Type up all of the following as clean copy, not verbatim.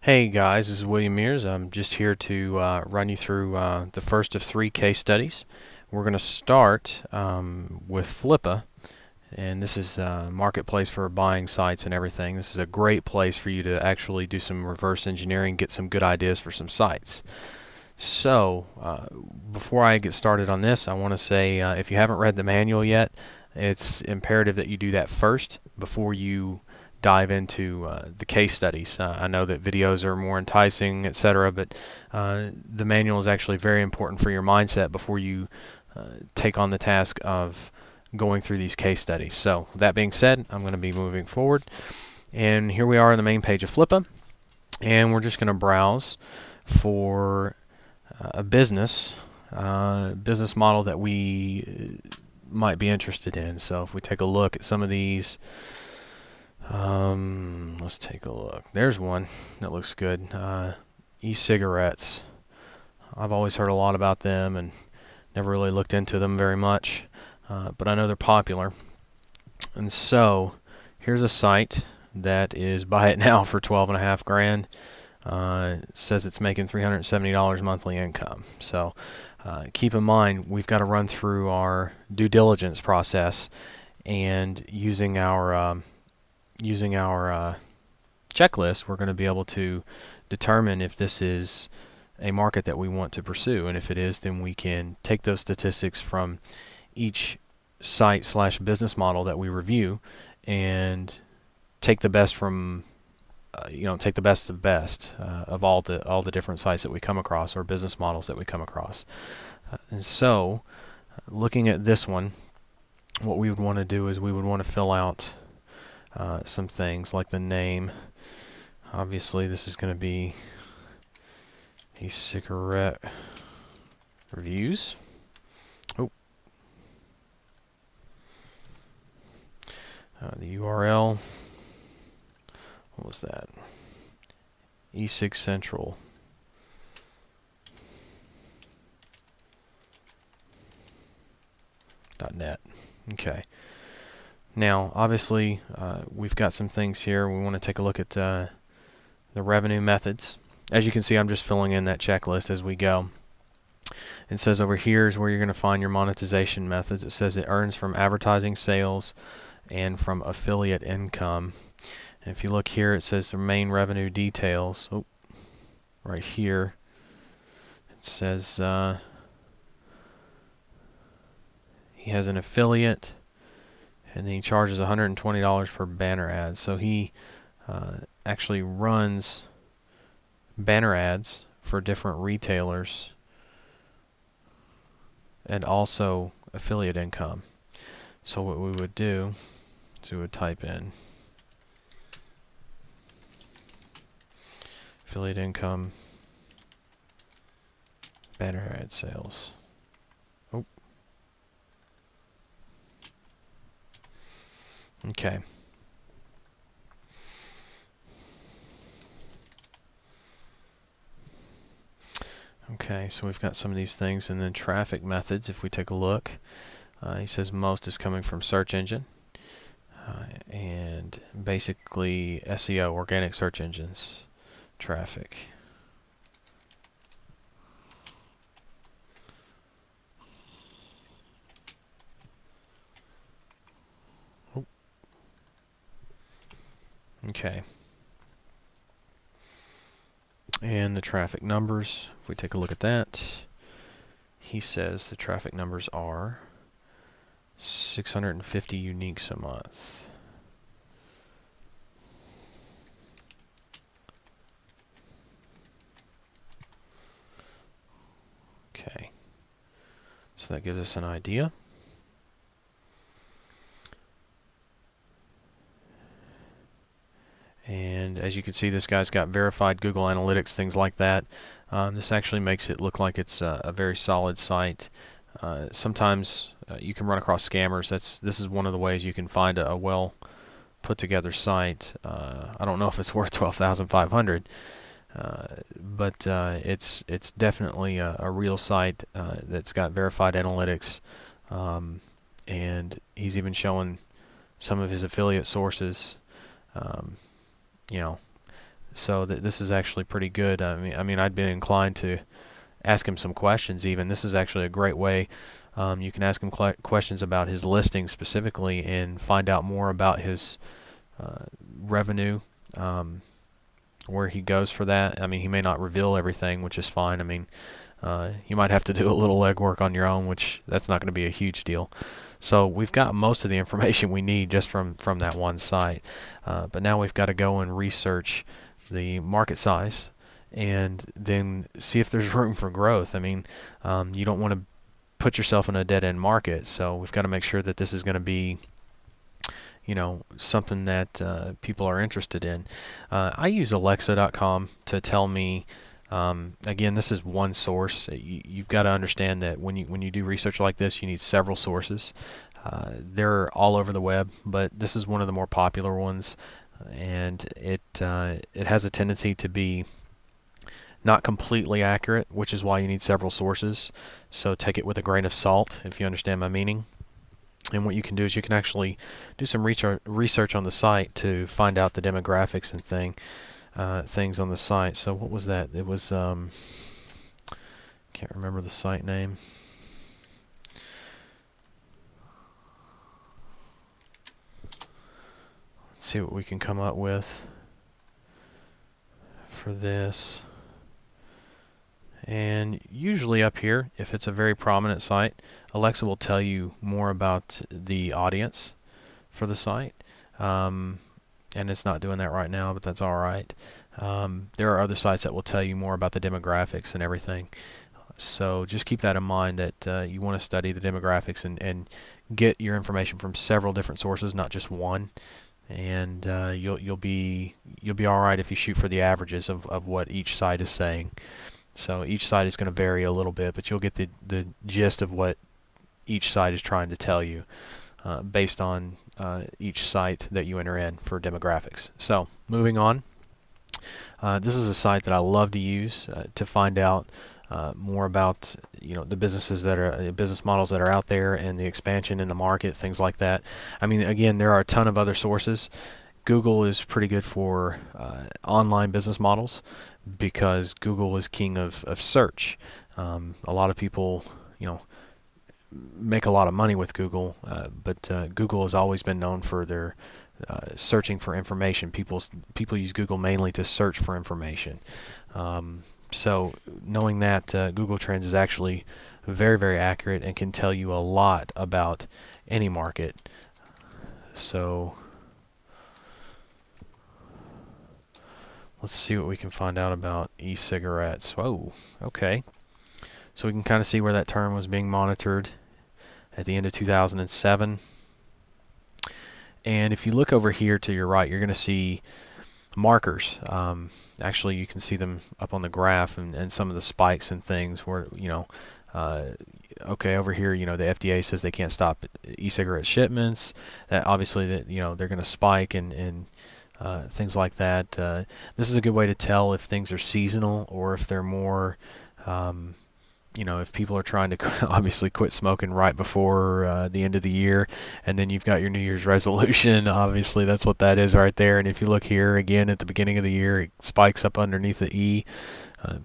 Hey guys, this is William Mears. I'm just here to run you through the first of 3 case studies. We're going to start with Flippa, and this is a marketplace for buying sites and everything. This is a great place for you to actually do some reverse engineering, get some good ideas for some sites. So, before I get started on this, I want to say if you haven't read the manual yet, it's imperative that you do that first before you dive into the case studies. I know that videos are more enticing, etc., but the manual is actually very important for your mindset before you take on the task of going through these case studies. So, that being said, I'm going to be moving forward. And here we are on the main page of Flippa, and we're just going to browse for a business model that we might be interested in. So if we take a look at some of these, let's take a look. There's one that looks good. E-cigarettes. I've always heard a lot about them and never really looked into them very much, but I know they're popular. And so here's a site that is buy it now for 12.5 grand. It says it's making $370 monthly income. So keep in mind, we've got to run through our due diligence process, and using our checklist, we're going to be able to determine if this is a market that we want to pursue, and if it is, then we can take those statistics from each site slash business model that we review and take the best from take the best of the best of all the different sites that we come across, or business models that we come across. And so, looking at this one, what we would want to do is we would want to fill out some things like the name. Obviously, this is going to be a cigarette reviews. Oh, the URL. What was that? E6 Central. .net. Okay. Now, obviously, we've got some things here. We want to take a look at the revenue methods. As you can see, I'm just filling in that checklist as we go. It says over here is where you're going to find your monetization methods. It says it earns from advertising sales and from affiliate income. And if you look here, it says the main revenue details. Oh, right here, it says he has an affiliate, and then he charges $120 per banner ad. So he actually runs banner ads for different retailers and also affiliate income. So what we would do is we would type in affiliate income, banner ad sales. Oh. Okay. Okay, so we've got some of these things, and then traffic methods. If we take a look, he says most is coming from search engine, and basically SEO, organic search engines. Traffic. Oh. Okay. And the traffic numbers, if we take a look at that, he says the traffic numbers are 650 uniques a month. Okay, so that gives us an idea. And as you can see, this guy's got verified Google Analytics, things like that. This actually makes it look like it's a very solid site. Sometimes you can run across scammers. This is one of the ways you can find a well put together site. I don't know if it's worth $12,500. But it's definitely a real site that's got verified analytics, and he's even showing some of his affiliate sources. You know, So this is actually pretty good. I mean, I'd been inclined to ask him some questions even. This is actually a great way. You can ask him questions about his listing specifically and find out more about his revenue, where he goes for that. I mean, he may not reveal everything, which is fine. I mean, you might have to do a little legwork on your own, which that's not going to be a huge deal. So we've got most of the information we need just from that one site. But now we've got to go and research the market size and then see if there's room for growth. I mean, you don't want to put yourself in a dead-end market, so we've got to make sure that this is going to be, you know, something that people are interested in. I use Alexa.com to tell me. Again, this is one source. You've got to understand that when you do research like this, you need several sources. They're all over the web, but this is one of the more popular ones, and it has a tendency to be not completely accurate, which is why you need several sources. So take it with a grain of salt, if you understand my meaning. And what you can do is you can actually do some research on the site to find out the demographics and things on the site. So what was that? It was can't remember the site name. Let's see what we can come up with for this. And usually up here, if it's a very prominent site, Alexa will tell you more about the audience for the site. And it's not doing that right now, but that's all right. There are other sites that will tell you more about the demographics and everything. So just keep that in mind, that you want to study the demographics and get your information from several different sources, not just one. And you'll be all right if you shoot for the averages of what each site is saying. So each site is going to vary a little bit, but you'll get the gist of what each site is trying to tell you based on each site that you enter in for demographics. So moving on, this is a site that I love to use to find out more about, you know, the business models that are out there and the expansion in the market, things like that. I mean, again, there are a ton of other sources. Google is pretty good for online business models because Google is king of search. A lot of people, you know, make a lot of money with Google, but Google has always been known for their searching for information. People use Google mainly to search for information. So knowing that Google Trends is actually very, very accurate and can tell you a lot about any market. So let's see what we can find out about e-cigarettes. Whoa, okay. So we can kind of see where that term was being monitored at the end of 2007. And if you look over here to your right, you're going to see markers. Actually, you can see them up on the graph and some of the spikes and things where, you know, okay, over here, you know, the FDA says they can't stop e-cigarette shipments. Obviously, that, you know, they're going to spike and things like that. This is a good way to tell if things are seasonal or if they're more, you know, if people are trying to obviously quit smoking right before the end of the year, and then you've got your New Year's resolution. Obviously, that's what that is right there. And if you look here again at the beginning of the year, it spikes up underneath the E.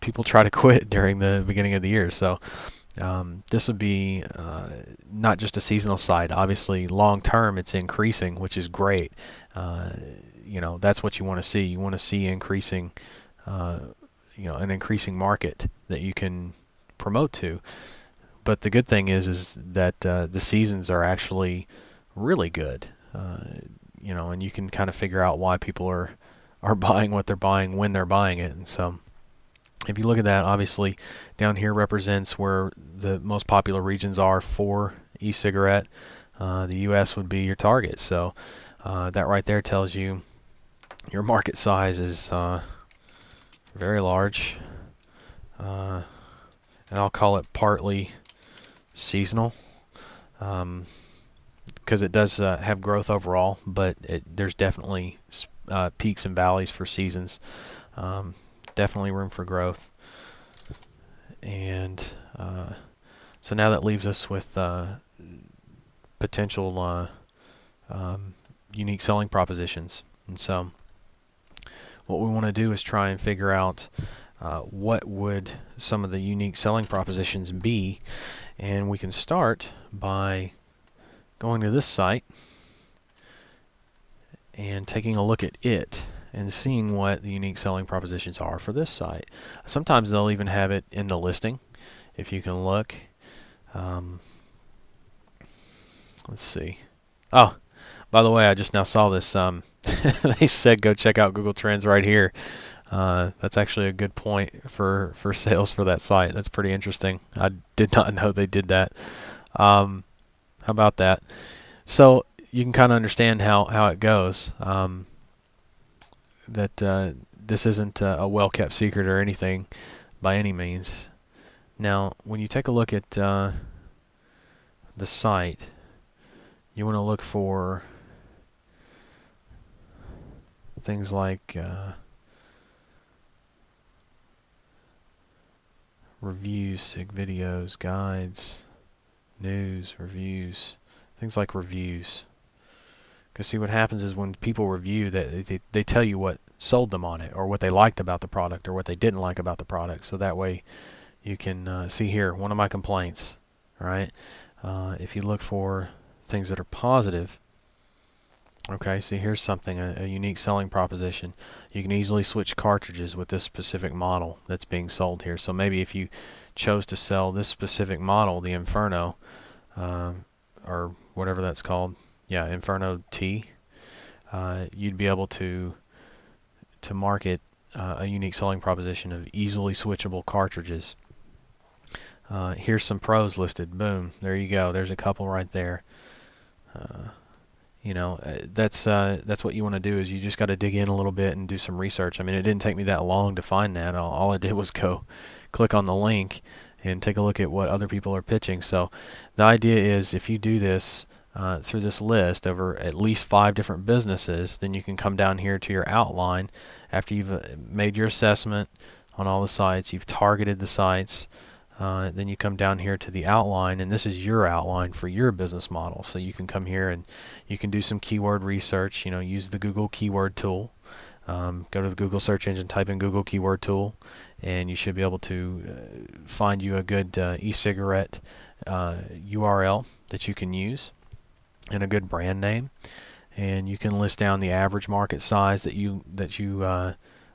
People try to quit during the beginning of the year. So this would be not just a seasonal side. Obviously, long term, it's increasing, which is great. You know, that's what you want to see. You want to see increasing, you know, an increasing market that you can promote to. But the good thing is that the seasons are actually really good. You know, and you can kind of figure out why people are buying what they're buying when they're buying it. And so if you look at that, obviously down here represents where the most popular regions are for e-cigarette. The US would be your target. So that right there tells you your market size is very large. And I'll call it partly seasonal, because it does have growth overall, but there's definitely peaks and valleys for seasons. Definitely room for growth. And so now that leaves us with potential unique selling propositions. And so what we want to do is try and figure out what would some of the unique selling propositions be, and we can start by going to this site and taking a look at it and seeing what the unique selling propositions are for this site. Sometimes they'll even have it in the listing if you can look. Let's see. Oh, by the way, I just now saw this. They said go check out Google Trends right here. That's actually a good point for sales for that site. That's pretty interesting. I did not know they did that. How about that? So you can kind of understand how it goes. That this isn't a well-kept secret or anything by any means. Now, when you take a look at the site, you want to look for things like reviews, sig videos, guides, news, reviews, things like reviews. Because see, what happens is when people review, that they tell you what sold them on it, or what they liked about the product, or what they didn't like about the product. So that way you can see here, one of my complaints, right? If you look for things that are positive, okay, see here's something, a unique selling proposition. You can easily switch cartridges with this specific model that's being sold here. So maybe if you chose to sell this specific model, the Inferno, or whatever that's called, yeah, Inferno T, you'd be able to market a unique selling proposition of easily switchable cartridges. Here's some pros listed. Boom, there you go. There's a couple right there. You know, that's what you want to do, is you just got to dig in a little bit and do some research. I mean, it didn't take me that long to find that. All I did was go click on the link and take a look at what other people are pitching. So the idea is, if you do this through this list over at least 5 different businesses, then you can come down here to your outline after you've made your assessment on all the sites, you've targeted the sites. Then you come down here to the outline, and this is your outline for your business model. So you can come here and you can do some keyword research. You know, use the Google keyword tool. Go to the Google search engine, type in Google keyword tool, and you should be able to find you a good e-cigarette URL that you can use, and a good brand name. And you can list down the average market size that you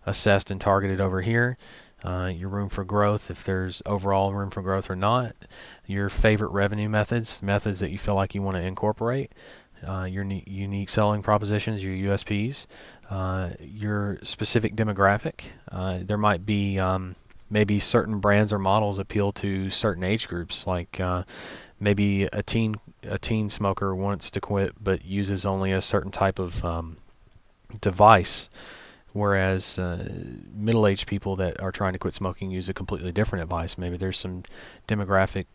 assessed and targeted over here. Your room for growth, if there's overall room for growth or not, your favorite revenue methods that you feel like you want to incorporate, your unique selling propositions, your USPs, your specific demographic. There might be maybe certain brands or models appeal to certain age groups, like maybe a teen smoker wants to quit but uses only a certain type of device, whereas middle-aged people that are trying to quit smoking use a completely different device. Maybe there's some demographic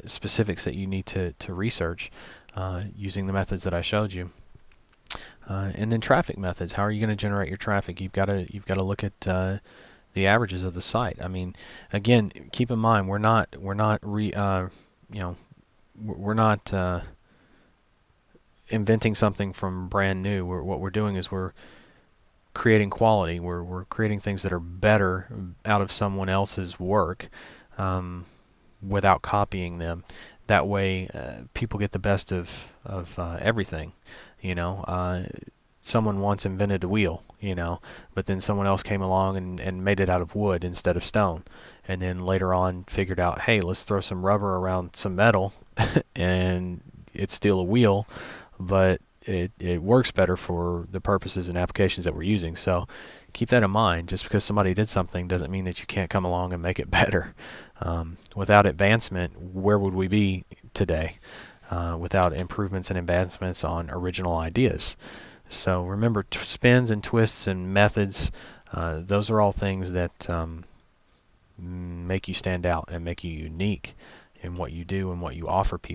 specifics that you need to research using the methods that I showed you. And then traffic methods. How are you going to generate your traffic? You've got to look at the averages of the site. I mean, again, keep in mind, we're not inventing something from brand new. What we're doing is we're creating quality. We're creating things that are better out of someone else's work without copying them. That way people get the best of everything. You know, someone once invented a wheel, you know, but then someone else came along and made it out of wood instead of stone, and then later on figured out, hey, let's throw some rubber around some metal and it's still a wheel, but it works better for the purposes and applications that we're using. So keep that in mind. Just because somebody did something doesn't mean that you can't come along and make it better. Without advancement, where would we be today? Without improvements and advancements on original ideas. So remember, spins and twists and methods, those are all things that make you stand out and make you unique in what you do and what you offer people.